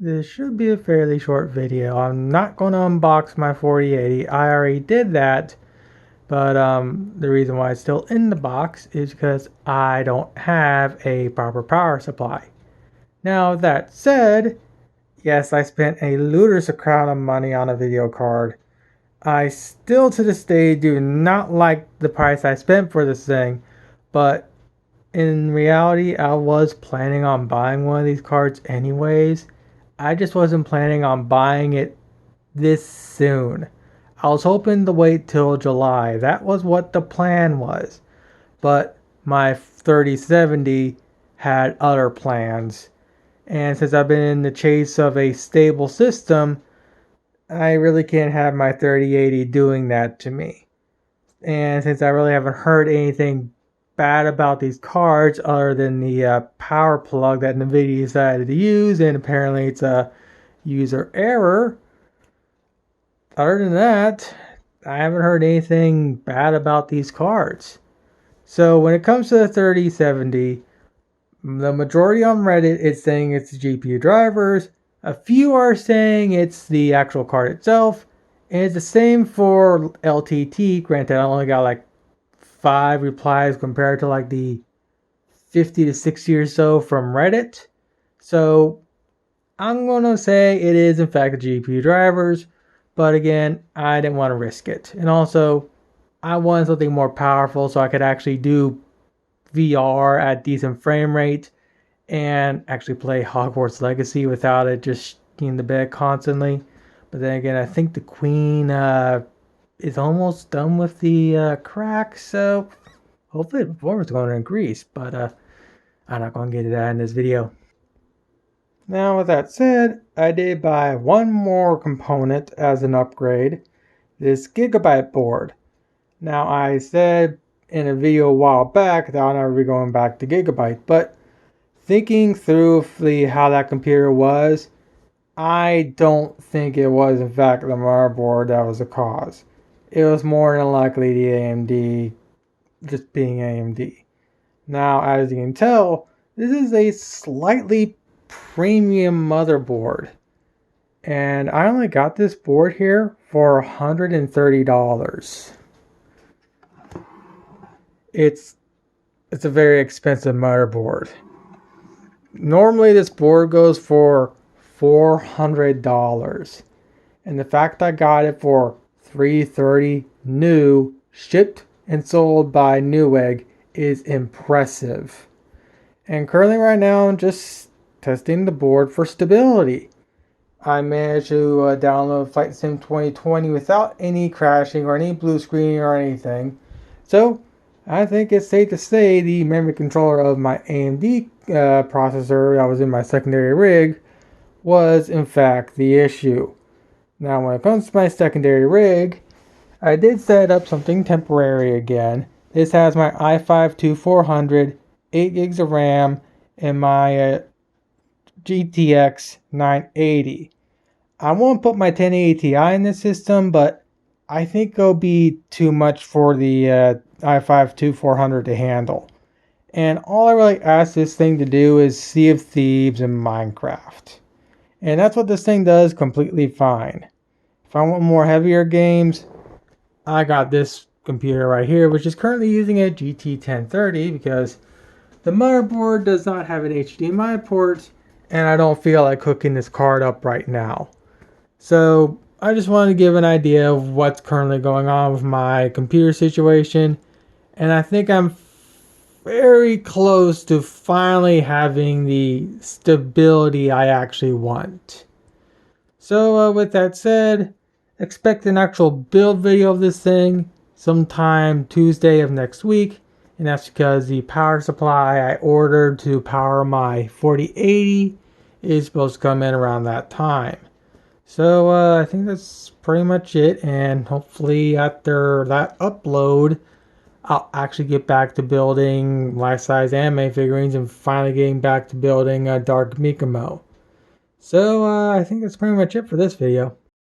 This should be a fairly short video. I'm not going to unbox my 4080. I already did that, but the reason why it's still in the box is because I don't have a proper power supply. Now that said, yes, I spent a ludicrous amount of money on a video card. I still to this day do not like the price I spent for this thing, but in reality, I was planning on buying one of these cards anyways. I just wasn't planning on buying it this soon. I was hoping to wait till July. That was what the plan was. But my 3070 had other plans. And since I've been in the chase of a stable system, I really can't have my 3080 doing that to me. And since I really haven't heard anything bad about these cards other than the power plug that NVIDIA decided to use, and apparently it's a user error. Other than that, I haven't heard anything bad about these cards. So when it comes to the 3070, the majority on Reddit is saying it's the GPU drivers. A few are saying it's the actual card itself. And it's the same for LTT. Granted, I only got like 5 replies compared to like the 50 to 60 or so from Reddit. So I'm going to say it is in fact the GPU drivers. But again, I didn't want to risk it. And also, I wanted something more powerful so I could actually do VR at decent frame rate and actually play Hogwarts Legacy without it just in the bed constantly. But then again, I think the Queen is almost done with the crack, so hopefully the performance is going to increase, but I'm not going to get to that in this video. Now with that said, I did buy one more component as an upgrade, this Gigabyte board. Now I said in a video a while back that I'll never be going back to Gigabyte, but thinking through how that computer was, I don't think it was in fact the motherboard that was the cause. It was more than likely the AMD just being AMD. Now, as you can tell, this is a slightly premium motherboard. And I only got this board here for $130. It's a very expensive motherboard. Normally this board goes for $400. And the fact I got it for $330 new, shipped and sold by Newegg, is impressive. And currently right now I'm just testing the board for stability. I managed to download Flight Sim 2020 without any crashing or any blue screen or anything. So I think it's safe to say the memory controller of my AMD processor that was in my secondary rig was in fact the issue. Now when it comes to my secondary rig, I did set up something temporary again. This has my i5-2400, 8 gigs of RAM, and my GTX 980. I won't put my 1080 Ti in this system, but I think it'll be too much for the i5-2400 to handle. And all I really ask this thing to do is Sea of Thieves and Minecraft. And that's what this thing does completely fine. If I want more heavier games, I got this computer right here, which is currently using a GT 1030 because the motherboard does not have an HDMI port and I don't feel like hooking this card up right now. So I just wanted to give an idea of what's currently going on with my computer situation, and I think I'm very close to finally having the stability I actually want. So with that said, expect an actual build video of this thing sometime Tuesday of next week, and that's because the power supply I ordered to power my 4080 is supposed to come in around that time. So I think that's pretty much it, and hopefully after that upload I'll actually get back to building life-size anime figurines and finally getting back to building Dark Mikamo. So I think that's pretty much it for this video.